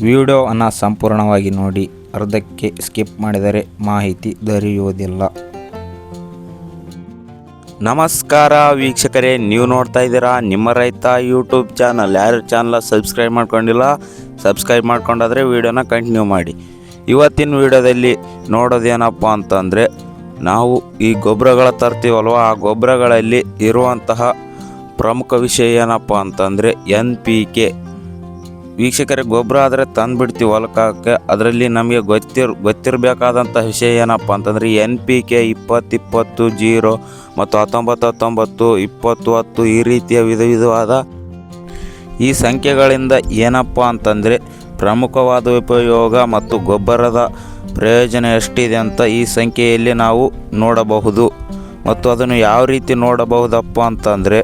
ವಿಡಿಯೋವನ್ನು ಸಂಪೂರ್ಣವಾಗಿ ನೋಡಿ, ಅರ್ಧಕ್ಕೆ ಸ್ಕಿಪ್ ಮಾಡಿದರೆ ಮಾಹಿತಿ ದೊರೆಯುವುದಿಲ್ಲ. ನಮಸ್ಕಾರ ವೀಕ್ಷಕರೇ, ನೀವು ನೋಡ್ತಾ ಇದ್ದೀರಾ ನಿಮ್ಮ ರೈತ ಯೂಟ್ಯೂಬ್ ಚಾನಲ್. ಯಾರು ಚಾನಲ್ ಸಬ್ಸ್ಕ್ರೈಬ್ ಮಾಡ್ಕೊಂಡಿಲ್ಲ, ಸಬ್ಸ್ಕ್ರೈಬ್ ಮಾಡ್ಕೊಂಡಾದರೆ ವಿಡಿಯೋನ ಕಂಟಿನ್ಯೂ ಮಾಡಿ. ಇವತ್ತಿನ ವಿಡಿಯೋದಲ್ಲಿ ನೋಡೋದೇನಪ್ಪ ಅಂತಂದರೆ, ನಾವು ಈ ಗೊಬ್ಬರಗಳ ತರ್ತೀವಲ್ವ, ಆ ಗೊಬ್ಬರಗಳಲ್ಲಿ ಇರುವಂತಹ ಪ್ರಮುಖ ವಿಷಯ ಏನಪ್ಪ ಅಂತಂದರೆ NPK. ವೀಕ್ಷಕರೇ, ಗೊಬ್ಬರ ಆದರೆ ತಂದುಬಿಡ್ತೀವಿ ಹೊಲಕ್ಕೆ, ಅದರಲ್ಲಿ ನಮಗೆ ಗೊತ್ತಿರಬೇಕಾದಂಥ ವಿಷಯ ಏನಪ್ಪ ಅಂತಂದರೆ NPK 20-20-0 ಮತ್ತು 19-19 20-10 ಈ ರೀತಿಯ ವಿಧವಾದ ಈ ಸಂಖ್ಯೆಗಳಿಂದ ಏನಪ್ಪ ಅಂತಂದರೆ ಪ್ರಮುಖವಾದ ಉಪಯೋಗ ಮತ್ತು ಗೊಬ್ಬರದ ಪ್ರಯೋಜನ ಎಷ್ಟಿದೆ ಅಂತ ಈ ಸಂಖ್ಯೆಯಲ್ಲಿ ನಾವು ನೋಡಬಹುದು. ಮತ್ತು ಅದನ್ನು ಯಾವ ರೀತಿ ನೋಡಬಹುದಪ್ಪ ಅಂತಂದರೆ,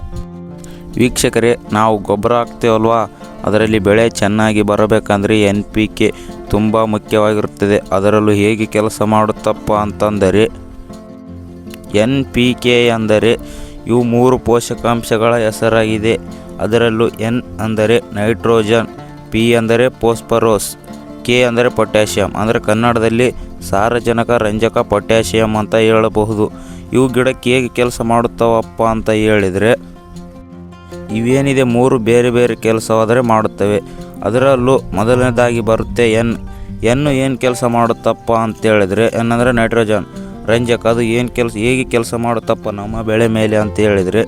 ವೀಕ್ಷಕರೇ, ನಾವು ಗೊಬ್ಬರ ಹಾಕ್ತೇವಲ್ವಾ, ಅದರಲ್ಲಿ ಬೆಳೆ ಚೆನ್ನಾಗಿ ಬರಬೇಕಂದ್ರೆ NPK ತುಂಬ ಮುಖ್ಯವಾಗಿರುತ್ತದೆ. ಅದರಲ್ಲೂ ಹೇಗೆ ಕೆಲಸ ಮಾಡುತ್ತಪ್ಪ ಅಂತಂದರೆ, NPK ಅಂದರೆ ಇವು 3 ಪೋಷಕಾಂಶಗಳ ಹೆಸರಾಗಿದೆ. ಅದರಲ್ಲೂ N ಅಂದರೆ ನೈಟ್ರೋಜನ್, P ಅಂದರೆ ಫಾಸ್ಫರಸ್, K ಅಂದರೆ ಪೊಟ್ಯಾಷಿಯಂ, ಅಂದರೆ ಕನ್ನಡದಲ್ಲಿ ಸಾರಜನಕ, ರಂಜಕ, ಪೊಟ್ಯಾಷಿಯಂ ಅಂತ ಹೇಳಬಹುದು. ಇವು ಗಿಡಕ್ಕೆ ಹೇಗೆ ಕೆಲಸ ಮಾಡುತ್ತವಪ್ಪ ಅಂತ ಹೇಳಿದರೆ, ಇವೇನಿದೆ 3 ಬೇರೆ ಬೇರೆ ಕೆಲಸವಾದರೆ ಮಾಡುತ್ತವೆ. ಅದರಲ್ಲೂ ಮೊದಲನೇದಾಗಿ ಬರುತ್ತೆ N ಏನು ಕೆಲಸ ಮಾಡುತ್ತಪ್ಪ ಅಂತೇಳಿದರೆ, N ಅಂದರೆ ನೈಟ್ರೋಜನ್, ರಂಜಕ. ಅದು ಹೇಗೆ ಕೆಲಸ ಮಾಡುತ್ತಪ್ಪ ನಮ್ಮ ಬೆಳೆ ಮೇಲೆ ಅಂತ ಹೇಳಿದರೆ,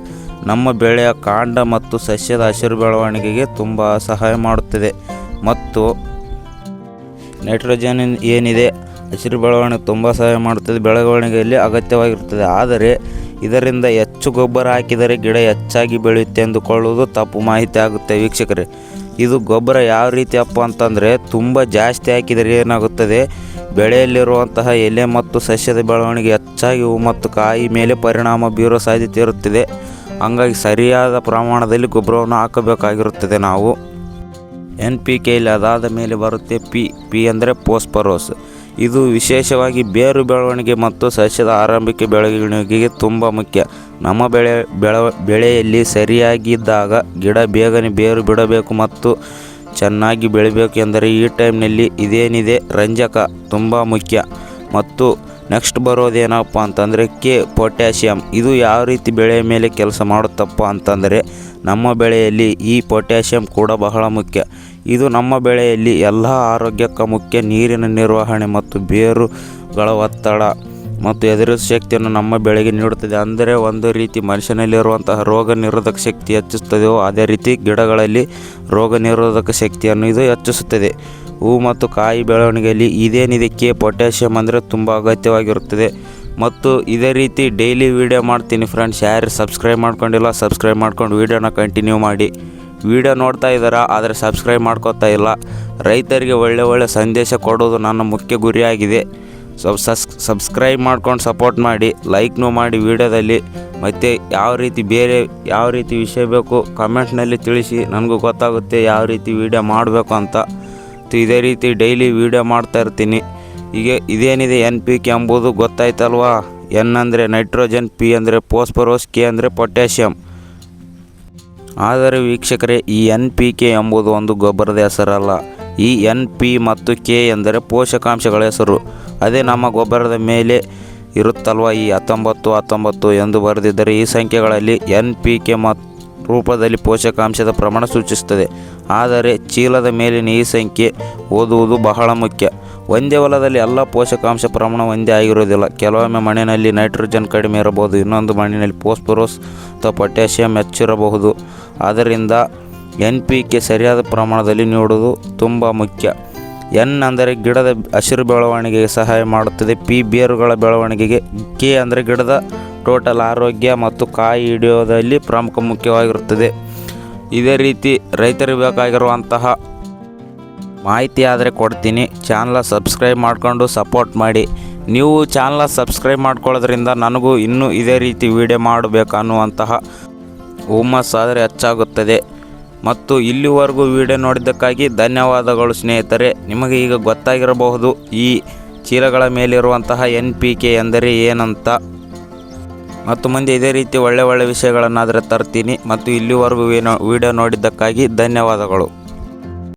ನಮ್ಮ ಬೆಳೆಯ ಕಾಂಡ ಮತ್ತು ಸಸ್ಯದ ಹಸಿರು ಬೆಳವಣಿಗೆಗೆ ತುಂಬ ಸಹಾಯ ಮಾಡುತ್ತದೆ. ಮತ್ತು ನೈಟ್ರೋಜನ್ ಏನಿದೆ ಹಸಿರು ಬೆಳವಣಿಗೆ ತುಂಬ ಸಹಾಯ ಮಾಡುತ್ತದೆ, ಬೆಳವಣಿಗೆಯಲ್ಲಿ ಅಗತ್ಯವಾಗಿರುತ್ತದೆ. ಆದರೆ ಇದರಿಂದ ಹೆಚ್ಚು ಗೊಬ್ಬರ ಹಾಕಿದರೆ ಗಿಡ ಹೆಚ್ಚಾಗಿ ಬೆಳೆಯುತ್ತೆ ಎಂದುಕೊಳ್ಳುವುದು ತಪ್ಪು ಮಾಹಿತಿ ಆಗುತ್ತೆ ವೀಕ್ಷಕರೇ. ಇದು ಗೊಬ್ಬರ ಯಾವ ರೀತಿ ಅಪ್ಪ ಅಂತಂದರೆ, ತುಂಬ ಜಾಸ್ತಿ ಹಾಕಿದರೆ ಏನಾಗುತ್ತದೆ, ಬೆಳೆಯಲ್ಲಿರುವಂತಹ ಎಲೆ ಮತ್ತು ಸಸ್ಯದ ಬೆಳವಣಿಗೆ ಹೆಚ್ಚಾಗಿ ಹೂ ಮತ್ತು ಕಾಯಿ ಮೇಲೆ ಪರಿಣಾಮ ಬೀರೋ ಸಾಧ್ಯತೆ ಇರುತ್ತದೆ. ಹಾಗಾಗಿ ಸರಿಯಾದ ಪ್ರಮಾಣದಲ್ಲಿ ಗೊಬ್ಬರವನ್ನು ಹಾಕಬೇಕಾಗಿರುತ್ತದೆ ನಾವು. NPK ಇಲ್ಲಿ ಅದಾದ ಮೇಲೆ ಬರುತ್ತೆ P ಅಂದರೆ ಫಾಸ್ಫರಸ್. ಇದು ವಿಶೇಷವಾಗಿ ಬೇರು ಬೆಳವಣಿಗೆ ಮತ್ತು ಸಸ್ಯದ ಆರಂಭಿಕ ಬೆಳವಣಿಗೆಗೆ ತುಂಬ ಮುಖ್ಯ. ನಮ್ಮ ಬೆಳೆಯಲ್ಲಿ ಸರಿಯಾಗಿದ್ದಾಗ ಗಿಡ ಬೇಗನೆ ಬೇರು ಬಿಡಬೇಕು ಮತ್ತು ಚೆನ್ನಾಗಿ ಬೆಳಿಬೇಕು ಎಂದರೆ ಈ ಟೈಮ್ನಲ್ಲಿ ಇದೇನಿದೆ ರಂಜಕ ತುಂಬ ಮುಖ್ಯ. ಮತ್ತು ನೆಕ್ಸ್ಟ್ ಬರೋದೇನಪ್ಪ ಅಂತಂದರೆ K ಪೊಟ್ಯಾಷಿಯಂ. ಇದು ಯಾವ ರೀತಿ ಬೆಳೆಯ ಮೇಲೆ ಕೆಲಸ ಮಾಡುತ್ತಪ್ಪ ಅಂತಂದರೆ, ನಮ್ಮ ಬೆಳೆಯಲ್ಲಿ ಈ ಪೊಟ್ಯಾಷಿಯಂ ಕೂಡ ಬಹಳ ಮುಖ್ಯ. ಇದು ನಮ್ಮ ಬೆಳೆಯಲ್ಲಿ ಎಲ್ಲ ಆರೋಗ್ಯಕ್ಕೆ ಮುಖ್ಯ. ನೀರಿನ ನಿರ್ವಹಣೆ ಮತ್ತು ಬೇರುಗಳ ಒತ್ತಡ ಮತ್ತು ಎದುರಿಸುವ ಶಕ್ತಿಯನ್ನು ನಮ್ಮ ಬೆಳೆಗೆ ನೀಡುತ್ತದೆ. ಅಂದರೆ ಒಂದು ರೀತಿ ಮನುಷ್ಯನಲ್ಲಿರುವಂತಹ ರೋಗ ನಿರೋಧಕ ಶಕ್ತಿ ಹೆಚ್ಚಿಸುತ್ತದೆಯೋ ಅದೇ ರೀತಿ ಗಿಡಗಳಲ್ಲಿ ರೋಗ ನಿರೋಧಕ ಶಕ್ತಿಯನ್ನು ಇದು ಹೆಚ್ಚಿಸುತ್ತದೆ. ಹೂ ಮತ್ತು ಕಾಯಿ ಬೆಳವಣಿಗೆಯಲ್ಲಿ ಇದೇನಿದೆ K ಪೊಟ್ಯಾಷಿಯಂ ಅಂದರೆ ತುಂಬ ಅಗತ್ಯವಾಗಿರುತ್ತದೆ. ಮತ್ತು ಇದೇ ರೀತಿ ಡೈಲಿ ವೀಡಿಯೋ ಮಾಡ್ತೀನಿ ಫ್ರೆಂಡ್ಸ್. ಯಾರು ಸಬ್ಸ್ಕ್ರೈಬ್ ಮಾಡ್ಕೊಂಡಿಲ್ಲ, ಸಬ್ಸ್ಕ್ರೈಬ್ ಮಾಡ್ಕೊಂಡು ವೀಡಿಯೋನ ಕಂಟಿನ್ಯೂ ಮಾಡಿ. ವೀಡಿಯೋ ನೋಡ್ತಾ ಇದ್ದಾರಾ, ಆದರೆ ಸಬ್ಸ್ಕ್ರೈಬ್ ಮಾಡ್ಕೋತಾ ಇಲ್ಲ. ರೈತರಿಗೆ ಒಳ್ಳೆ ಸಂದೇಶ ಕೊಡೋದು ನನ್ನ ಮುಖ್ಯ ಗುರಿಯಾಗಿದೆ. ಸಬ್ಸ್ಕ್ರೈಬ್ ಮಾಡ್ಕೊಂಡು ಸಪೋರ್ಟ್ ಮಾಡಿ, ಲೈಕ್ನೂ ಮಾಡಿ ವಿಡಿಯೋದಲ್ಲಿ. ಮತ್ತು ಯಾವ ರೀತಿ ವಿಷಯ ಬೇಕು ಕಮೆಂಟ್ನಲ್ಲಿ ತಿಳಿಸಿ, ನನಗೂ ಗೊತ್ತಾಗುತ್ತೆ ಯಾವ ರೀತಿ ವೀಡಿಯೋ ಮಾಡಬೇಕು ಅಂತ. ಇದೇ ರೀತಿ ಡೈಲಿ ವೀಡಿಯೋ ಮಾಡ್ತಾ ಇರ್ತೀನಿ. ಈಗ ಇದೇನಿದೆ NPK ಎಂಬುದು ಗೊತ್ತಾಯ್ತಲ್ವಾ. N ಅಂದರೆ ನೈಟ್ರೋಜನ್, P ಅಂದರೆ ಫಾಸ್ಫರಸ್, K ಅಂದರೆ ಪೊಟ್ಯಾಷಿಯಂ. ಆದರೆ ವೀಕ್ಷಕರೇ, ಈ NPK ಎಂಬುದು ಒಂದು ಗೊಬ್ಬರದ ಹೆಸರಲ್ಲ. ಈ NP ಮತ್ತು K ಎಂದರೆ ಪೋಷಕಾಂಶಗಳ ಹೆಸರು. ಅದೇ ನಮ್ಮ ಗೊಬ್ಬರದ ಮೇಲೆ ಇರುತ್ತಲ್ವ, ಈ 19-19 ಎಂದು ಬರೆದಿದ್ದರೆ ಈ ಸಂಖ್ಯೆಗಳಲ್ಲಿ NPK ರೂಪದಲ್ಲಿ ಪೋಷಕಾಂಶದ ಪ್ರಮಾಣ ಸೂಚಿಸುತ್ತದೆ. ಆದರೆ ಚೀಲದ ಮೇಲಿನ ಈ ಸಂಖ್ಯೆ ಓದುವುದು ಬಹಳ ಮುಖ್ಯ. ಒಂದೇ ಹೊಲದಲ್ಲಿ ಎಲ್ಲ ಪೋಷಕಾಂಶ ಪ್ರಮಾಣ ಒಂದೇ ಆಗಿರುವುದಿಲ್ಲ. ಕೆಲವೊಮ್ಮೆ ಮಣ್ಣಿನಲ್ಲಿ ನೈಟ್ರೋಜನ್ ಕಡಿಮೆ ಇರಬಹುದು, ಇನ್ನೊಂದು ಮಣ್ಣಿನಲ್ಲಿ ಫಾಸ್ಫರಸ್ ಅಥವಾ ಪೊಟ್ಯಾಷಿಯಂ ಹೆಚ್ಚಿರಬಹುದು. ಆದ್ದರಿಂದ NPK ಸರಿಯಾದ ಪ್ರಮಾಣದಲ್ಲಿ ನೀಡುವುದು ತುಂಬ ಮುಖ್ಯ. N ಅಂದರೆ ಗಿಡದ ಹಸಿರು ಬೆಳವಣಿಗೆಗೆ ಸಹಾಯ ಮಾಡುತ್ತದೆ. P ಬೇರುಗಳ ಬೆಳವಣಿಗೆಗೆ. K ಅಂದರೆ ಗಿಡದ ಟೋಟಲ್ ಆರೋಗ್ಯ ಮತ್ತು ಕಾಯಿ ಹಿಡಿಯೋದಲ್ಲಿ ಪ್ರಮುಖ ಮುಖ್ಯವಾಗಿರುತ್ತದೆ. ಇದೇ ರೀತಿ ರೈತರಿಗೆ ಬೇಕಾಗಿರುವಂತಹ ಮಾಹಿತಿ ಆದರೆ ಕೊಡ್ತೀನಿ. ಚಾನಲ್ ಸಬ್ಸ್ಕ್ರೈಬ್ ಮಾಡಿಕೊಂಡು ಸಪೋರ್ಟ್ ಮಾಡಿ. ನೀವು ಚಾನಲ್ ಸಬ್ಸ್ಕ್ರೈಬ್ ಮಾಡ್ಕೊಳ್ಳೋದ್ರಿಂದ ನನಗೂ ಇನ್ನೂ ಇದೇ ರೀತಿ ವಿಡಿಯೋ ಮಾಡಬೇಕು ಅನ್ನುವಂತಹ ಹುಮ್ಮಸ್ಸು ಆದರೆ ಹೆಚ್ಚಾಗುತ್ತದೆ. ಮತ್ತು ಇಲ್ಲಿವರೆಗೂ ವಿಡಿಯೋ ನೋಡಿದ್ದಕ್ಕಾಗಿ ಧನ್ಯವಾದಗಳು ಸ್ನೇಹಿತರೆ. ನಿಮಗೆ ಈಗ ಗೊತ್ತಾಗಿರಬಹುದು ಈ ಚೀಲಗಳ ಮೇಲಿರುವಂತಹ NPK ಎಂದರೆ ಏನಂತ. ಮತ್ತು ಮುಂದೆ ಇದೇ ರೀತಿ ಒಳ್ಳೆ ವಿಷಯಗಳನ್ನಾದರೆ ತರ್ತೀನಿ. ಮತ್ತು ಇಲ್ಲಿವರೆಗೂ ವಿಡಿಯೋ ನೋಡಿದ್ದಕ್ಕಾಗಿ ಧನ್ಯವಾದಗಳು.